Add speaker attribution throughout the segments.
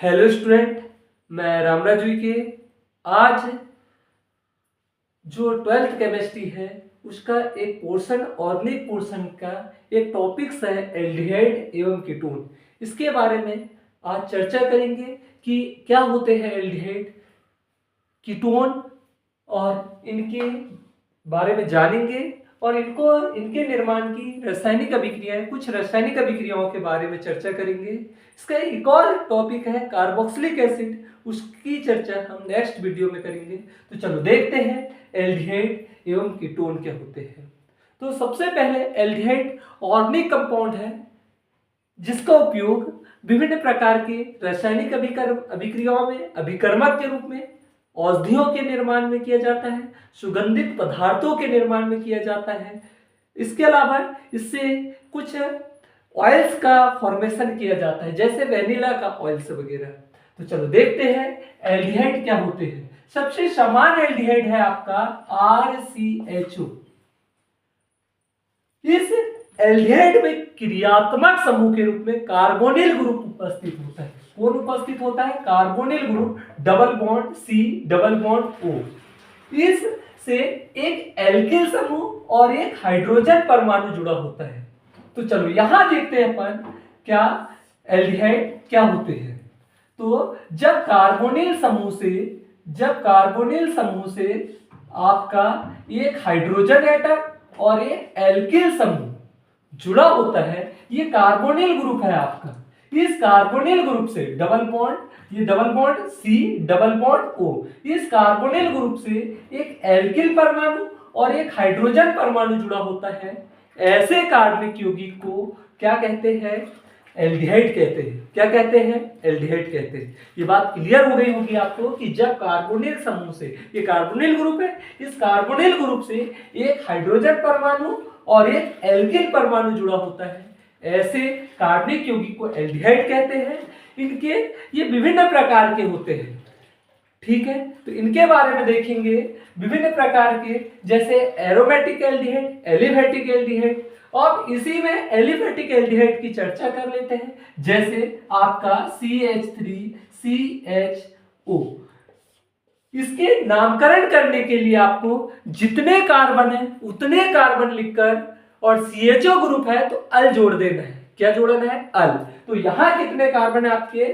Speaker 1: Hello student, मैं रामराज के आज जो 12th केमिस्ट्री है उसका एक पोर्शन ऑर्गेनिक पोर्शन का एक टॉपिक्स है एल्डिहाइड एवं कीटोन। इसके बारे में आज चर्चा करेंगे कि क्या होते हैं एल्डिहाइड, कीटोन और इनके बारे में जानेंगे और इनके निर्माण की रासायनिक अभिक्रियाएं, कुछ रासायनिक अभिक्रियाओं के बारे में चर्चा करेंगे। इसका एक और टॉपिक है कार्बोक्सिलिक एसिड, उसकी चर्चा हम नेक्स्ट वीडियो में करेंगे। तो चलो देखते हैं एल्डिहाइड एवं कीटोन क्या होते हैं। तो सबसे पहले एल्डिहाइड ऑर्गेनिक कंपाउंड है जिसका उपयोग विभिन्न प्रकार के रासायनिक अभिक्रियाओं में अभिकर्मक के रूप में, औषधियों के निर्माण में किया जाता है, सुगंधित पदार्थों के निर्माण में किया जाता है। इसके अलावा इससे कुछ ऑयल्स का फॉर्मेशन किया जाता है, जैसे वेनिला का ऑयल्स वगैरह। तो चलो देखते हैं एल्डिहाइड क्या होते हैं। सबसे सामान्य एल्डिहाइड है आपका RCHO। इस एल्डिहाइड में क्रियात्मक समूह के रूप में कार्बोनिल ग्रुप उपस्थित होता है। कौन उपस्थित होता है? Carbonyl group, double bond C, double bond O। इससे एक एल्किल समूह और एक हाइड्रोजन परमाणु जुड़ा होता है। तो चलो यहां देखते हैं अपन क्या एल्डिहाइड क्या होते हैं। तो जब कार्बोनिल समूह से आपका एक हाइड्रोजन एटम और एक एल्किल समूह जुड़ा होता है, ये कार्बोनिल ग्रुप है आपका। इस कार्बोनिल ग्रुप से डबल बॉन्ड, ये double bond C, double bond O, इस कार्बोनिल ग्रुप से एक एल्किल परमाणु और एक हाइड्रोजन परमाणु जुड़ा होता है। ऐसे कार्बनिक यौगिक को क्या कहते हैं? एल्डिहाइड कहते हैं। क्या कहते हैं? एल्डिहाइड कहते हैं। ये बात क्लियर हो गई होगी आपको कि जब कार्बोनिल समूह से, ये कार्बोनिल ग्रुप है, इस कार्बोनिल ग्रुप से एक हाइड्रोजन परमाणु और एक एल्किल परमाणु जुड़ा होता है, ऐसे कार्बनिक यौगिक को एल्डिहाइड कहते हैं। इनके ये विभिन्न प्रकार के होते हैं, ठीक है। तो इनके बारे में देखेंगे विभिन्न प्रकार के, जैसे एरोमेटिक एल्डिहाइड, एलिफेटिक एल्डिहाइड। अब इसी में एलिफेटिक एल्डिहाइड की चर्चा कर लेते हैं, जैसे आपका CH3CHO। इसके नामकरण करने के लिए आपको जितने कार्बन है उतने कार्बन लिखकर, और CHO ग्रुप है तो अल जोड़ देना है। क्या जोड़ना है? अल। तो यहां कितने कार्बन है आपके?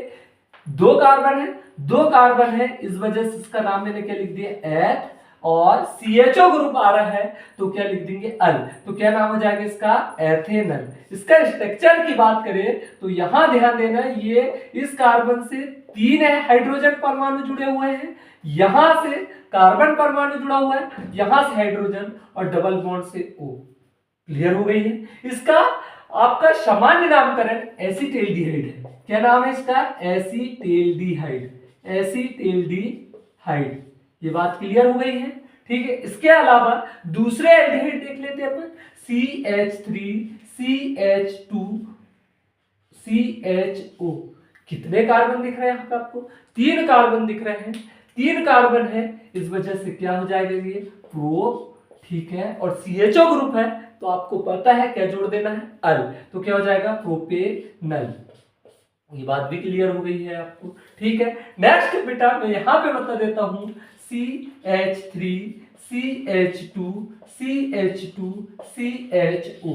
Speaker 1: 2 कार्बन है, 2 कार्बन है, इस वजह से इसका नाम मैंने क्या लिख दिया? एथ। और CHO ग्रुप आ रहा है तो क्या लिख देंगे? अल। तो क्या नाम हो जाएगा इसका? एथेनल। इसका स्ट्रक्चर की बात करें तो यहां ध्यान देना, ये इस कार्बन से 3 है हाइड्रोजन परमाणु जुड़े हुए हैं, यहां से कार्बन परमाणु जुड़ा हुआ है, यहां से हाइड्रोजन और डबल बॉन्ड से O। क्लियर हो गई है। इसका आपका सामान्य नामकरण एसिटेल्डिहाइड है। क्या नाम है इसका? एसिटेल्डिहाइड। एसिटेल्डिहाइड। ये बात क्लियर हो गई है, ठीक है। इसके अलावा दूसरे एल्डिहाइड देख लेते हैं अपन, CH3CH2CHO। कितने कार्बन दिख रहे हैं यहाँ पे आपको? 3 कार्बन दिख रहे हैं, 3 कार्बन है, इस वजह से क्या हो जाएगा? ये प्रोप, ठीक है। और CHO ग्रुप है तो आपको पता है क्या जोड़ देना है? अल। तो क्या हो जाएगा? प्रोपेनल। ये बात भी क्लियर हो गई है आपको, ठीक है। नेक्स्ट बेटा मैं यहां पे बता देता हूं, CH3CH2CH2CHO,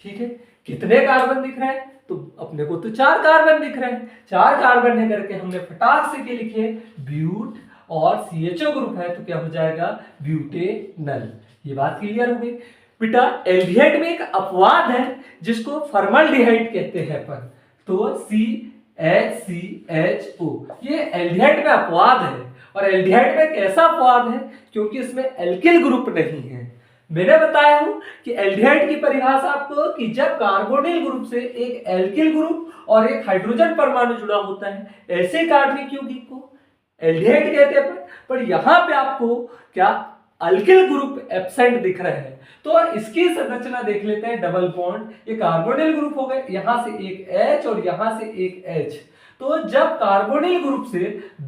Speaker 1: ठीक है। कितने कार्बन दिख रहे हैं? तो अपने को तो 4 कार्बन दिख रहे हैं, 4 कार्बन है करके हमने फटाक से के लिखे ब्यूट, और CHO ग्रुप है तो क्या हो जाएगा? ब्यूटेनल। ये बात क्लियर हो गई बेटा। एल्डिहाइड में एक अपवाद है जिसको फॉर्मल्डिहाइड कहते हैं अपन। तो CHCHO ये एल्डिहाइड में अपवाद है। और एल्डिहाइड में कैसा अपवाद है? क्योंकि इसमें एल्किल ग्रुप नहीं है। मैंने बताया हूं कि एल्डिहाइड की परिभाषा आपको, कि जब कार्बोनिल ग्रुप से एक एल्किल ग्रुप और एक हाइड्रोजन परमाणु जुड़ा होता है, ऐसे कार्बनिक यौगिक को एल्डिहाइड कहते हैं। पर यहां पे आपको क्या अल्किल ग्रुप एब्सेंट दिख रहा है। तो इसकी संरचना देख लेते हैं। डबल बॉन्ड, ये कार्बोनिल ग्रुप हो गए, यहां से एक H और यहां से एक H। तो जब कार्बोनिल ग्रुप से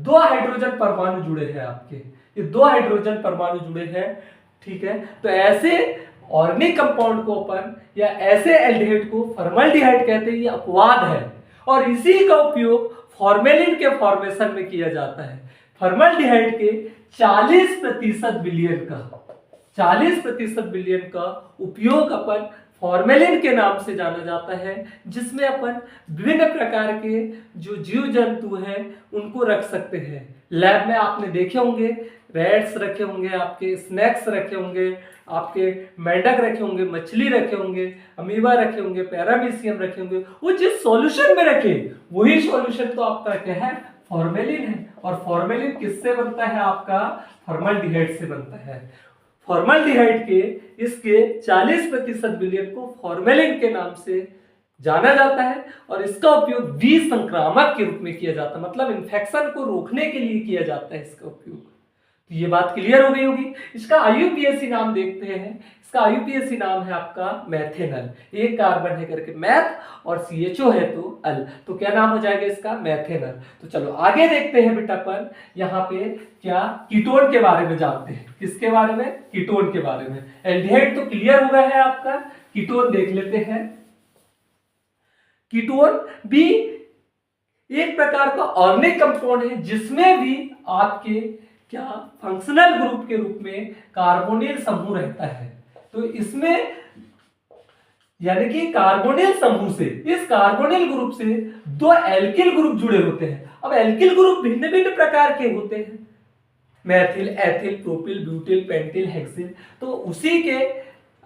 Speaker 1: 2 हाइड्रोजन परमाणु जुड़े हैं आपके, ये 2 हाइड्रोजन परमाणु जुड़े हैं, ठीक है। तो ऐसे ऑर्गेनिक कंपाउंड को अपन, या ऐसे एल्डिहाइड को फॉर्मल्डिहाइड कहते हैं। ये अपवाद है और इसी का उपयोग फॉर्मेलिन के फॉर्मेशन में किया जाता है। फॉर्मल्डिहाइड के 40% विलियन का उपयोग अपन फॉर्मेलिन के नाम से जाना जाता है, जिसमें अपन विभिन्न प्रकार के जो जीव जंतु हैं उनको रख सकते हैं। लैब में आपने देखे होंगे रैट्स रखे होंगे, आपके स्नैक्स रखे होंगे, आपके मेंढक रखे होंगे, मछली रखे होंगे, अमीबा रखे होंगे, पैरामीशियम रखे होंगे। वो जिस सॉल्यूशन में रखे वही सॉल्यूशन तो आपका क्या है, फॉर्मेलिन है। और फॉर्मेलिन किससे बनता है, आपका फॉर्मल्डिहाइड से बनता है। फॉर्मल्डिहाइड के इसके 40% विलियन को फॉर्मेलिन के नाम से जाना जाता है और इसका उपयोग विसंक्रामक के रूप में किया जाता है, मतलब इन्फेक्शन को रोकने के लिए किया जाता है इसका उपयोग। तो ये बात क्लियर हो गई होगी। इसका आईयूपीएसी नाम देखते हैं। इसका आईयूपीएसी नाम है आपका मैथेनल। एक कार्बन है करके मैथ और CHO है तो अल, तो क्या नाम हो जाएगा इसका, मैथेनल। तो चलो आगे देखते हैं बेटा अपन यहाँ पे क्या कीटोन के बारे में जानते हैं। किसके बारे में, कीटोन के बारे में। एल्डिहाइड तो क्लियर हो गया है आपका, कीटोन देख लेते हैं। कीटोन भी एक प्रकार का ऑर्गेनिक कंपाउंड है जिसमें भी आपके क्या फंक्शनल ग्रुप के रूप में कार्बोनिल समूह रहता है। तो इसमें यानी कि कार्बोनिल समूह से, इस कार्बोनिल ग्रुप से 2 एल्किल ग्रुप जुड़े होते हैं। अब एल्किल ग्रुप भिन्न भिन्न प्रकार के होते हैं, Maithil, ethyl, propyl, butyl, pentyl, hexyl. तो उसी के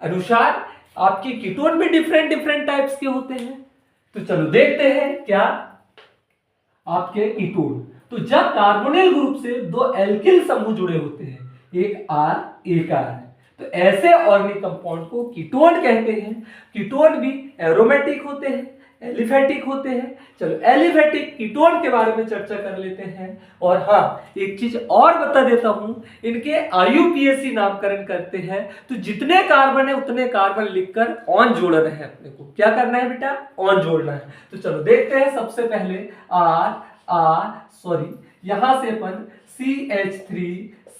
Speaker 1: अनुसार आपके कीटोन भी डिफरेंट डिफरेंट टाइप्स के होते हैं। तो चलो देखते हैं क्या आपके कीटोन। तो जब कार्बोनिल ग्रुप से 2 एल्किल समूह जुड़े होते हैं, एक R एक R, तो ऐसे ऑर्गेनिक कंपाउंड को कीटोन कहते हैं। कीटोन भी एरोमेटिक होते हैं, एलिफेटिक होते हैं। चलो एलिफेटिक कीटोन के बारे में चर्चा कर लेते हैं। और हाँ, एक चीज और बता देता हूं, इनके आईयूपीएसी नामकरण करते हैं। तो जितने कार्बन है उतने कार्बन लिखकर ऑन जोड़ना है अपने को। क्या करना है बेटा, ऑन जोड़ना है। तो चलो देखते हैं। सबसे पहले यहां से अपन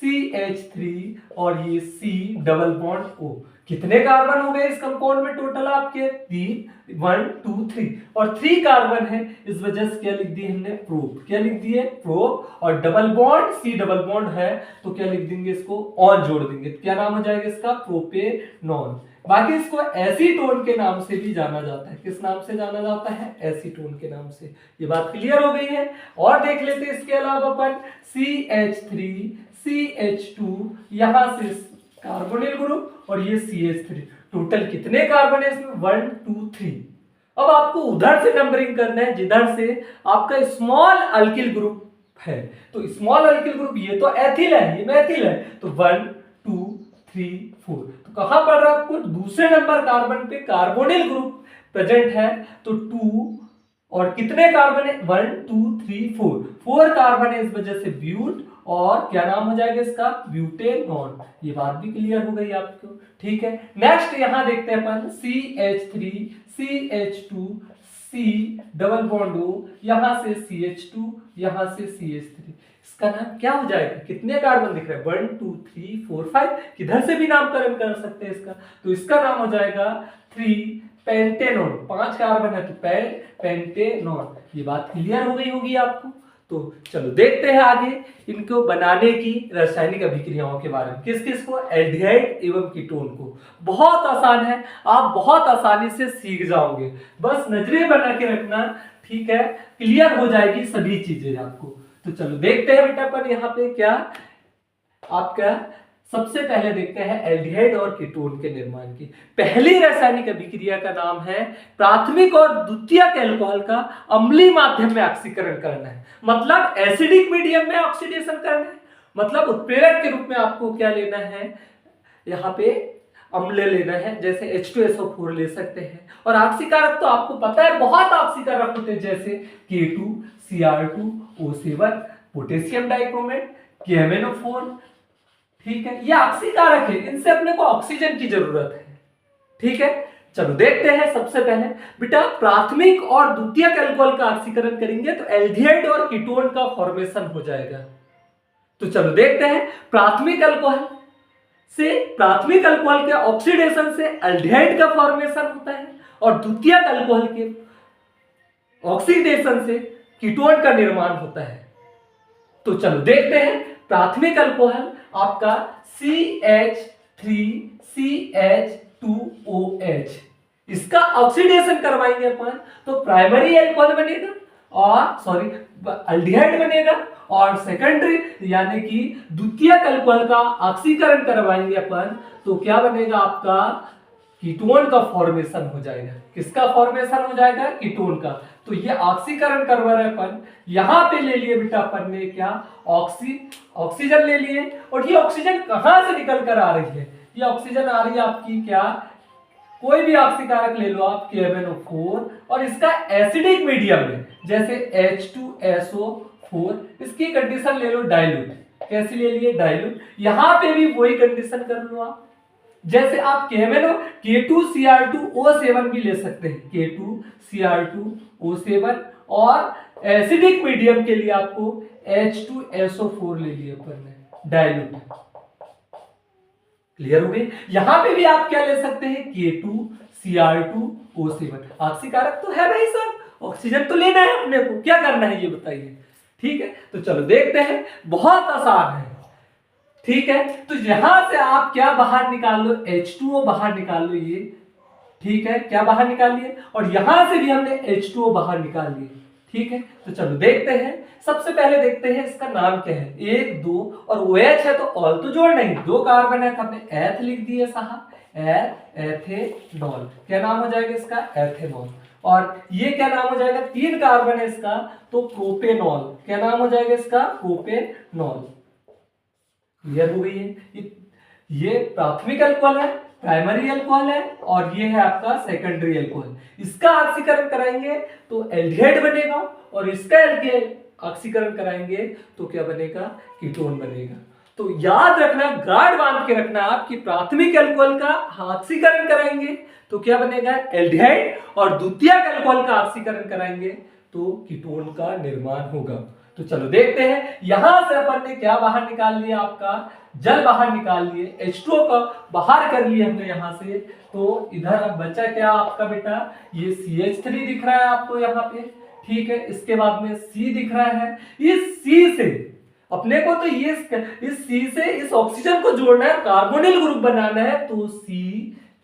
Speaker 1: CH3 और ये C डबल बॉन्ड O। कितने कार्बन हो गए इस कंपाउंड में टोटल आपके, 3, 1 2 3 और 3 कार्बन है। इस वजह से क्या लिख दिए हमने, प्रोप। क्या लिख दिए, प्रोप। और double bond C double bond है तो क्या लिख देंगे, इसको ऑन जोड़ देंगे। क्या नाम हो जाएगा इसका, प्रोपेनॉन। बाकी इसको एसीटोन के नाम से भी जाना जाता है। किस नाम से जाना जाता है, एसीटोन के नाम से। ये बात क्लियर हो गई है। और देख लेते हैं इसके अलावा अपन CH3 CH2, यहां से कार्बोनिल ग्रुप और ये CH3। टोटल कितने कार्बन है इसमें, 1 2 3। अब आपको उधर से नंबरिंग करना है जिधर से आपका स्मॉल अल्किल ग्रुप है। तो स्मॉल अल्किल ग्रुप ये तो एथिल है, ये मैथिल है। तो 1 2 3 4। तो कहां पर रहा आपको, दूसरे नंबर कार्बन पे कार्बोनिल ग्रुप प्रेजेंट है। तो 2 और कितने कार्बन है, 1 2 3 4 कार्बन है। इस वजह से ब्यूट और क्या नाम हो जाएगा इसका, ब्यूटेनॉन। ये बात भी क्लियर हो गई आपको, ठीक है। नेक्स्ट यहां देखते हैं अपन CH3 CH2 C double bond O, यहां से CH2, यहां से CH3। इसका नाम क्या हो जाएगा, कितने कार्बन दिख रहे हैं, 1 2 3 4 5। किधर से भी नामकरण कर सकते हैं इसका। तो इसका नाम हो जाएगा 3 पेंटेनॉन। 5 कार्बन है तो पेंटेनॉन। ये बात क्लियर हो गई होगी आपको। तो चलो देखते हैं आगे इनको बनाने की रासायनिक अभिक्रियाओं के बारे में। किस किस को, एल्डिहाइड एवं कीटोन को। बहुत आसान है, आप बहुत आसानी से सीख जाओगे। बस नजरें बना के रखना, ठीक है, क्लियर हो जाएगी सभी चीजें आपको। तो चलो देखते हैं बेटा अपन यहाँ पे क्या आपका सबसे पहले देखते हैं एल्डिहाइड और कीटोन के निर्माण की पहली रासायनिक अभिक्रिया का नाम है प्राथमिक और द्वितीयक अल्कोहल का अम्लीय माध्यम में ऑक्सीकरण करना है। मतलब एसिडिक मीडियम में ऑक्सीडेशन करना है। मतलब उत्प्रेरक के रूप में आपको क्या लेना है, यहाँ पे अम्ल लेना है, जैसे H2SO4 ले सकते हैं। और ऑक्सीकारक तो आपको पता है बहुत ऑक्सीकारक होते हैं, जैसे K2 Cr2 O7, potassium dichromate, KMnO4। ठीक है, ये ऑक्सीकारक है, इनसे अपने को ऑक्सीजन की जरूरत है। ठीक है, चलो देखते हैं। सबसे पहले बेटा प्राथमिक और द्वितीयक अल्कोहल का ऑक्सीकरण करेंगे तो एल्डिहाइड और कीटोन का फॉर्मेशन हो जाएगा। तो चलो देखते हैं। प्राथमिक अल्कोहल के ऑक्सीडेशन से एल्डिहाइड का फॉर्मेशन होता है और द्वितीयक अल्कोहल के ऑक्सीडेशन से कीटोन का निर्माण होता है। तो चलो देखते हैं। प्राथमिक अल्कोहल आपका CH3CH2OH, इसका ऑक्सीडेशन करवाएंगे अपन तो प्राइमरी अल्कोहल बनेगा और सॉरी अल्डिहाइड बनेगा, और सेकेंडरी यानी कि द्वितीयक अल्कोहल का ऑक्सीकरण करवाएंगे अपन तो क्या बनेगा आपका कीटोन का फॉर्मेशन हो जाएगा। किसका फॉर्मेशन हो जाएगा? कीटोन का। तो ये ऑक्सीकरण करवा रहे अपन, यहां पे ले लिए बेटा अपन ने क्या ऑक्सीजन ले लिए, और ये ऑक्सीजन कहां से निकल कर आ रही है? ये ऑक्सीजन आ रही है आपकी क्या, कोई भी ऑक्सीकारक ले लो आप KMnO4, और इसका एसिडिक मीडियम में जैसे H2SO4, इसकी कंडीशन ले लो डाइल्यूट। कैसी ले लिए? डाइल्यूट। यहां पे भी वही कंडीशन कर लो आप, जैसे आप K2Cr2O7 भी ले सकते हैं, K2Cr2O7, और एसिडिक मीडियम के लिए आपको H2SO4 ले लिए अपन ने डाइल्यूट। क्लियर हो गई? यहां पे भी आप क्या ले सकते हैं? K2Cr2O7। ऑक्सीकारक तो है भाई साहब, ऑक्सीजन तो लेना है अपने को, क्या करना है ये बताइए। ठीक है, तो चलो देखते हैं, बहुत आसान है। ठीक है, तो यहां से आप क्या बाहर निकाल लो? H2O बाहर निकाल लो ये। ठीक है, क्या बाहर निकाल लिए, और यहां से भी हमने H2O बाहर निकाल लिए। ठीक है, तो चलो देखते हैं। सबसे पहले देखते हैं इसका नाम क्या है। 1 2 और OH है तो ऑल तो जोड़ नहीं, 2 कार्बन है तो हमने एथ लिख दिए साहब, एथेनॉल। क्या नाम हो जाएगा इसका? एथेनॉल। और ये क्या नाम हो जाएगा? 3 कार्बन है इसका तो प्रोपेनॉल। क्या नाम हो जाएगा इसका? प्रोपेनॉल। क्लियर हो गई है? ये प्राथमिक अल्कोहल है, प्राइमरी अल्कोहल है, और ये है आपका सेकेंडरी अल्कोहल। इसका ऑक्सीकरण कराएंगे तो एल्डिहाइड बनेगा, और इसका ऑक्सीकरण कराएंगे तो क्या बनेगा? कीटोन बनेगा। तो याद रखना, गार्ड बांध के रखना आप कि प्राथमिक अल्कोहल का ऑक्सीकरण कराएंगे तो क्या बनेगा? एल्डिहाइड, और द्वितीयक अल्कोहल का ऑक्सीकरण कराएंगे तो कीटोन का निर्माण होगा। तो चलो देखते हैं। यहां से अपन ने क्या बाहर निकाल लिया? आपका जल बाहर निकाल लिए, H2O का बाहर कर लिए हमने यहां से। तो इधर अब बचा क्या आपका बेटा? ये CH3 दिख रहा है आपको यहाँ पे। ठीक है, इसके बाद में C दिख रहा है। इस C से अपने को तो ये इस C से इस ऑक्सीजन को जोड़ना है, कार्बोनिल ग्रुप बनाना है, तो C।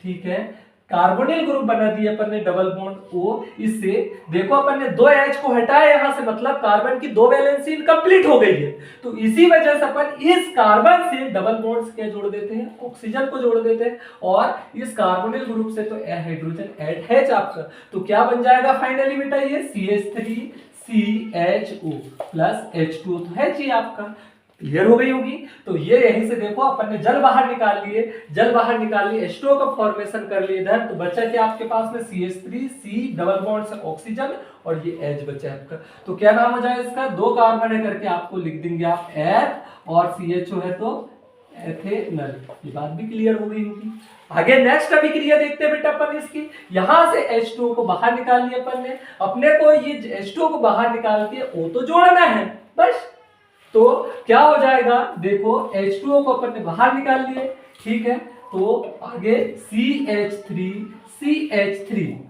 Speaker 1: ठीक है, कार्बोनिल ग्रुप बना दिया अपन ने, डबल बॉन्ड O। इससे देखो अपन ने 2 H को हटाया यहां से, मतलब कार्बन की 2 वैलेंसी कंप्लीट हो गई है। तो इसी वजह से अपन इस कार्बन से डबल बॉन्ड क्या जोड़ देते हैं? ऑक्सीजन को जोड़ देते हैं, और इस कार्बोनिल ग्रुप से तो हाइड्रोजन ऐड है आपका। तो क्या बन जाएगा फाइनली बेटा? ये CH3CHO प्लस H2O तो है जी आपका। क्लियर हो गई होगी? तो ये यहीं से देखो अपन ने जल बाहर निकाल लिए, H2O का फॉर्मेशन कर लिए इधर, तो बचा क्या आपके पास में? CH3, C डबल बॉन्ड से ऑक्सीजन, और ये H बचा है आपका। तो क्या नाम हो जाएगा इसका? 2 कार्बन है करके आपको लिख देंगे आप एथ, और CHO है तो एथेनॉल। ये बात भी क्लियर हो गई होगी। आगे नेक्स्ट अभिक्रिया देखते हैं बेटा अपन इसकी। यहां से H2O को बाहर निकाल लिया अपन ने, अपने को ये H2O को बाहर निकाल के O तो जोड़ना है बस। तो क्या हो जाएगा? देखो H2O को अपन ने बाहर निकाल लिए। ठीक है, तो आगे CH3,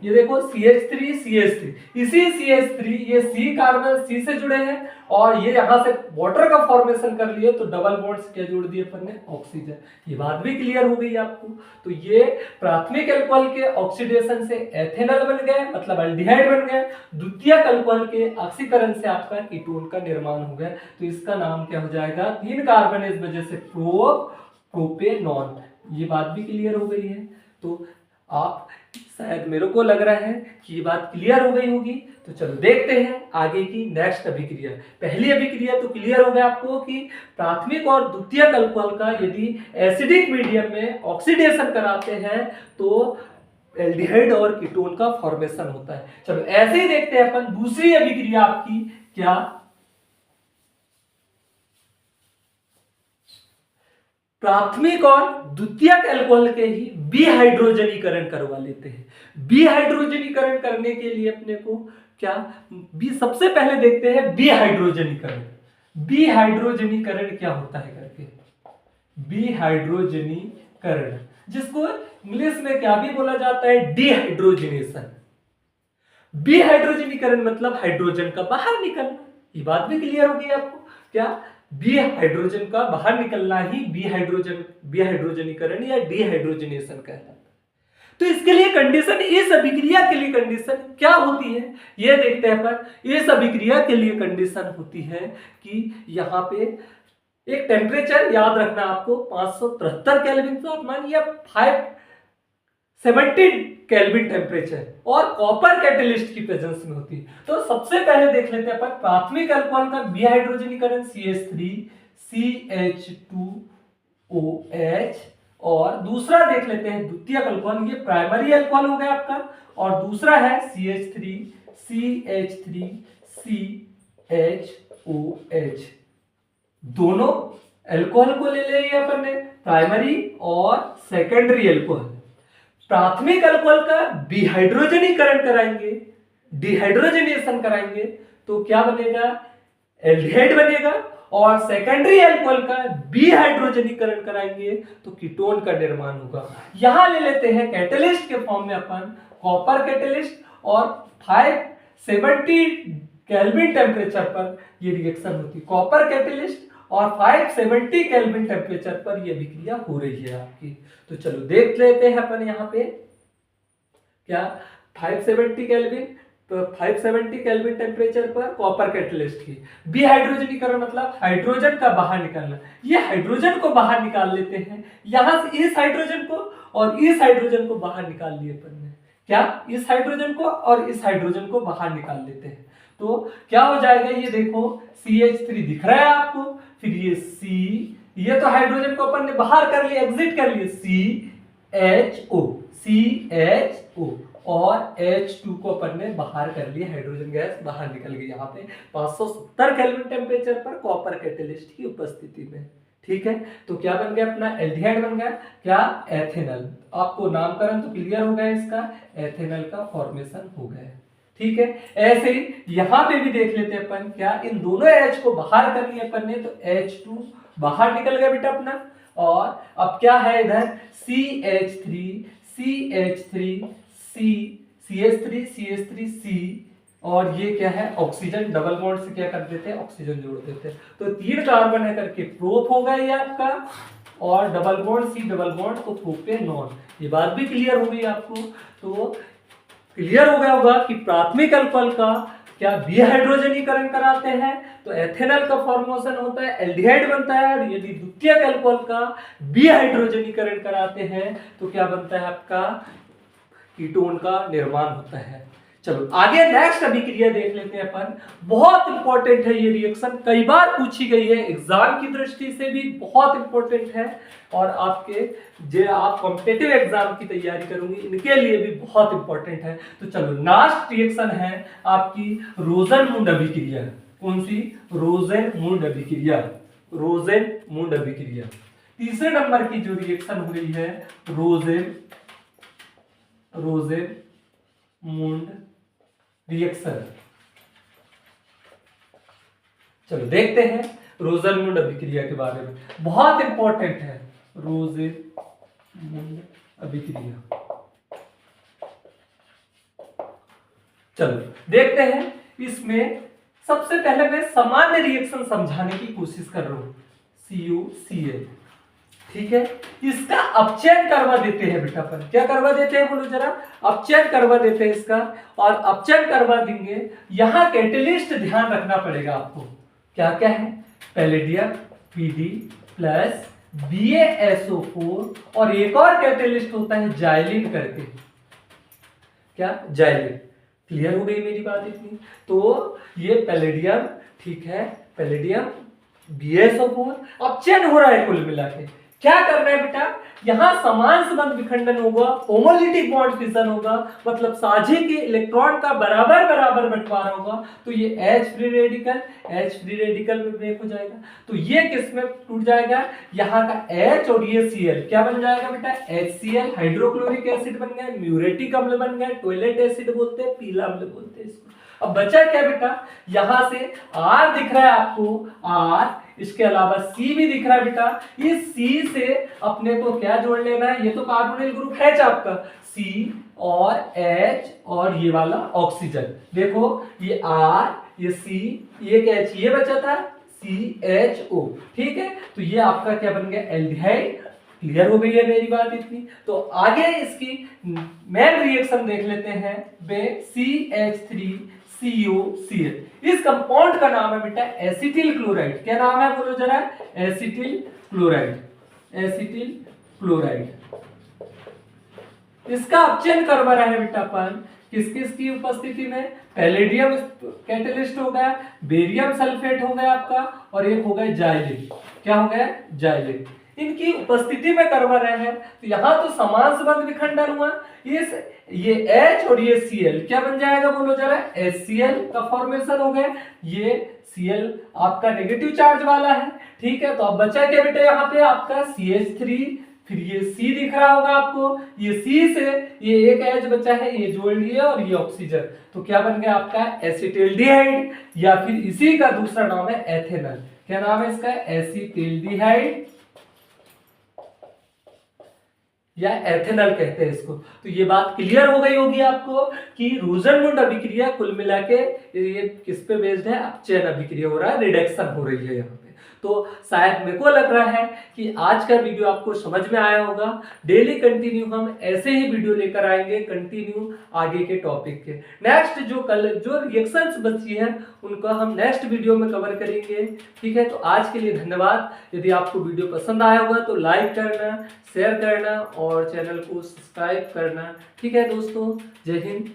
Speaker 1: ये देखो CH3, इसी CH3, ये C कार्बन C से जुड़े हैं, और ये यहां से वाटर का फॉर्मेशन कर लिए, तो डबल बॉन्ड्स क्या जोड़ दिए अपन ने? ऑक्सीजन। ये बात भी क्लियर हो गई आपको। तो ये प्राथमिक अल्कोहल के ऑक्सीडेशन से एथेनॉल बन गए, मतलब एल्डिहाइड बन गए। द्वितीयक अल्कोहल के ऑक्सीकरण से आपका कीटोन का निर्माण हो गया। तो इसका नाम क्या हो जाएगा? 3 कार्बन इस वजह से प्रोपेनॉल। ये बात भी क्लियर हो गई है। तो आप शायद, मेरे को लग रहा है कि ये बात क्लियर हो गई होगी। तो चलो देखते हैं आगे की नेक्स्ट अभिक्रिया। पहली अभिक्रिया तो क्लियर हो गया आपको कि प्राथमिक और द्वितीयक अल्कोहल का यदि एसिडिक मीडियम में ऑक्सीडेशन कराते हैं तो एल्डिहाइड और कीटोन का फॉर्मेशन होता है। चलो ऐसे ही देखते हैं अपन दूसरी अभिक्रिया आपकी क्या। प्राथमिक और द्वितीयक अल्कोहल के ही विहाइड्रोजनीकरण करवा लेते हैं। विहाइड्रोजनीकरण करने के लिए अपने को क्या, सबसे पहले देखते हैं विहाइड्रोजनीकरण। विहाइड्रोजनीकरण क्या होता है करके। विहाइड्रोजनीकरण, जिसको इंग्लिश में क्या भी बोला जाता है? डिहाइड्रोजनेशन। बी हाइड्रोजनीकरण मतलब हाइड्रोजन का बाहर निकलना। ये बात भी क्लियर होगी आपको। क्या बी हाइड्रोजन का बाहर निकलना ही बी हाइड्रोजनीकरण या डीहाइड्रोजनेशन कहलाता है। तो इसके लिए कंडीशन, इस अभिक्रिया के लिए कंडीशन क्या होती है ये देखते हैं अपन। इस अभिक्रिया के लिए कंडीशन होती है कि यहाँ पे एक टेम्परेचर याद रखना आपको 573 केल्विन तापमान या 570 केल्विन टेम्परेचर और कॉपर कैटेलिस्ट की प्रेजेंस में होती है। तो सबसे पहले देख लेते हैं अपन प्राथमिक अल्कोहल का बी हाइड्रोजनीकरण CH3 CH2OH, और दूसरा देख लेते हैं द्वितीयक अल्कोहल, ये प्राइमरी अल्कोहल हो गया आपका, और दूसरा है CH3 CH3 CHOH। दोनों अल्कोहल को ले लिए अपन ने, प्राइमरी और सेकेंडरी अल्कोहल। प्राथमिक अल्कोहल का डिहाइड्रोजनीकरण कराएंगे, डिहाइड्रोजनेशन कराएंगे तो क्या बनेगा, एल्डिहाइड बनेगा, और सेकेंडरी अल्कोहल का बीहाइड्रोजनीकरण कराएंगे तो कीटोन का निर्माण होगा। यहां ले लेते हैं कैटलिस्ट के फॉर्म में अपन कॉपर कैटलिस्ट, और 570 केल्विन टेम्परेचर पर ये रिएक्शन होती है। कॉपर कैटलिस्ट और 570 केल्विन टेम्परेचर पर यह विक्रिया हो रही है आपकी। तो चलो देख लेते हैं अपन यहाँ पे क्या 570 केल्विन, तो 570 केल्विन टेम्परेचर पर कॉपर कैटलिस्ट की बी हाइड्रोजनीकरण मतलब हाइड्रोजन का बाहर निकालना। ये हाइड्रोजन को बाहर निकाल लेते हैं, यहां से इस हाइड्रोजन को और इस हाइड्रोजन को बाहर निकाल लिए अपन ने। क्या इस हाइड्रोजन को और इस हाइड्रोजन को बाहर निकाल लेते हैं तो क्या हो जाएगा, ये देखो CH3 दिख रहा है आपको, फिर ये C, ये तो हाइड्रोजन को अपन ने बाहर कर लिया, एग्जिट कर लिया, CHO और H2 को अपन ने बाहर कर लिया, हाइड्रोजन गैस बाहर निकल गई यहाँ पे 570 केल्विन टेम्परेचर पर कॉपर कैटलिस्ट की उपस्थिति में। ठीक है, तो क्या बन गया अपना एल्डिहाइड बन गया, क्या एथेनॉल। आपको नामकरण तो क्लियर हो गया इसका, एथेनॉल का फॉर्मेशन हो गया। ठीक है, ऐसे ही यहां पे भी देख लेते हैं अपन, क्या इन दोनों H को बाहर कर लिया अपन ने तो H2 बाहर निकल गया बेटा अपना, और अब क्या है इधर CH3 और ये क्या है ऑक्सीजन, डबल बॉन्ड से क्या कर देते हैं ऑक्सीजन जोड़ देते हैं, तो 3 कार्बन है करके प्रोप हो गया ये आपका, और double bond C double bond तो प्रोपेनॉन। ये बात भी क्लियर हो गई आपको। तो क्लियर हो गया होगा कि प्राथमिक अल्कोहल का क्या डिहाइड्रोजनीकरण कराते हैं तो एथेनॉल का फॉर्मेशन होता है, एल्डिहाइड बनता है, और यदि द्वितीयक अल्कोहल का डिहाइड्रोजनीकरण कराते हैं तो क्या बनता है आपका कीटोन का निर्माण होता है। चलो आगे नेक्स्ट अभिक्रिया देख लेते हैं अपन। बहुत इंपॉर्टेंट है ये रिएक्शन, कई बार पूछी गई है, एग्जाम की दृष्टि से भी बहुत इंपॉर्टेंट है, और आपके जो आप कॉम्पिटिटिव एग्जाम की तैयारी करोगे इनके लिए भी बहुत इंपॉर्टेंट है। तो चलो लास्ट रिएक्शन है आपकी रोजेनमुंड अभिक्रिया। कौन सी, रोजेनमुंड अभिक्रिया, रोजेनमुंड अभिक्रिया। तीसरे नंबर की जो रिएक्शन हो रही है रोजेनमुंड रिएक्शन। चलो देखते हैं रोजेनमुंड अभिक्रिया के बारे में, बहुत इंपॉर्टेंट है रोजेनमुंड अभिक्रिया। चलो देखते हैं, इसमें सबसे पहले मैं सामान्य रिएक्शन समझाने की कोशिश कर रहा हूं, CuCl। ठीक है, इसका अपचयन करवा देते हैं बेटा अपन, क्या करवा देते हैं बोलो जरा, अपचयन करवा देते हैं इसका, और अपचयन करवा देंगे। यहां कैटलिस्ट ध्यान रखना पड़ेगा आपको, क्या क्या है, पैलेडियम Pd प्लस BaSO4, और एक और कैटलिस्ट होता है जाइलिन करके, क्या जाइलिन। क्लियर हो गई मेरी बात इतनी। तो ये पैलेडियम, ठीक है, पैलेडियम BaSO4 अपचयन हो रहा है कुल मिला के। क्या करना है बेटा, यहां समान संबंध विखंडन होगा, होमोलिटिक बॉन्ड फिशन होगा, मतलब साझे के इलेक्ट्रॉन का बराबर बराबर बंटवारा होगा, तो ये H फ्री रेडिकल में ब्रेक हो जाएगा, तो ये किस में टूट जाएगा, यहाँ का H और ये Cl क्या बन जाएगा बेटा, HCl, हाइड्रोक्लोरिक एसिड बन गया, म्यूरेटिक अम्ल बन गया, टॉयलेट एसिड बोलते हैं, पीला अम्ल बोलते हैं इसको। अब बचा क्या बेटा, यहां से R दिख रहा है आपको, R, इसके अलावा C भी दिख रहा है बेटा। इस C से अपने को क्या जोड़ लेना है, ये तो कार्बोनिल ग्रुप H आपका, C और H और ये वाला ऑक्सीजन। देखो ये R, ये C, ये H, ये बचा था CHO, ठीक है। तो ये आपका क्या बन गया, एल्डिहाइड। क्लियर हो गई है मेरी बात इतनी। तो आगे इसकी मेन रिएक्शन देख लेते हैं, CH3COCl। इस कंपाउंड का नाम है बेटा एसिटिल क्लोराइड। क्या नाम है बोलो जरा, एसिटिल क्लोराइड, एसिटिल क्लोराइड। इसका अपचयन करवा रहा है बेटा अपन किस किस की उपस्थिति में, पैलेडियम कैटलिस्ट हो गया, बेरियम सल्फेट हो गया आपका, और एक हो गया जाइलिन। क्या हो गया, जाइलिन। इनकी उपस्थिति में करवा रहे हैं। तो यहां तो समान संबंध विखंडन हुआ, ये H और ये Cl क्या बन जाएगा बोलो जरा, HCl का फॉर्मेशन हो गया। ये Cl आपका नेगेटिव चार्ज वाला है, ठीक है। तो अब बचा क्या बेटा, यहाँ पे आपका CH3, फिर ये C दिख रहा होगा आपको, ये C से ये एक H बचा है, ये जोड़ लिए, और ये ऑक्सीजन। तो क्या बन गया आपका एसिटिल्डिहाइड, या फिर इसी का दूसरा नाम है एथेनॉल। क्या नाम है इसका, एसिटिल्डिहाइड या एथेनॉल कहते हैं इसको। तो ये बात क्लियर हो गई होगी आपको कि रोजनवुड अभिक्रिया कुल मिला के ये किस पे बेस्ड है, अपचयन अभिक्रिया हो रहा है, रिडक्शन हो रही है यहाँ पे। तो शायद मेरे को लग रहा है कि आज का वीडियो आपको समझ में आया होगा। डेली कंटिन्यू हम ऐसे ही वीडियो लेकर आएंगे कंटिन्यू आगे के टॉपिक के। नेक्स्ट जो रिएक्शंस बची हैं उनको हम नेक्स्ट वीडियो में कवर करेंगे, ठीक है। तो आज के लिए धन्यवाद। यदि आपको वीडियो पसंद आया होगा तो लाइक करना, शेयर करना और चैनल को सब्सक्राइब करना, ठीक है दोस्तों। जय हिंद।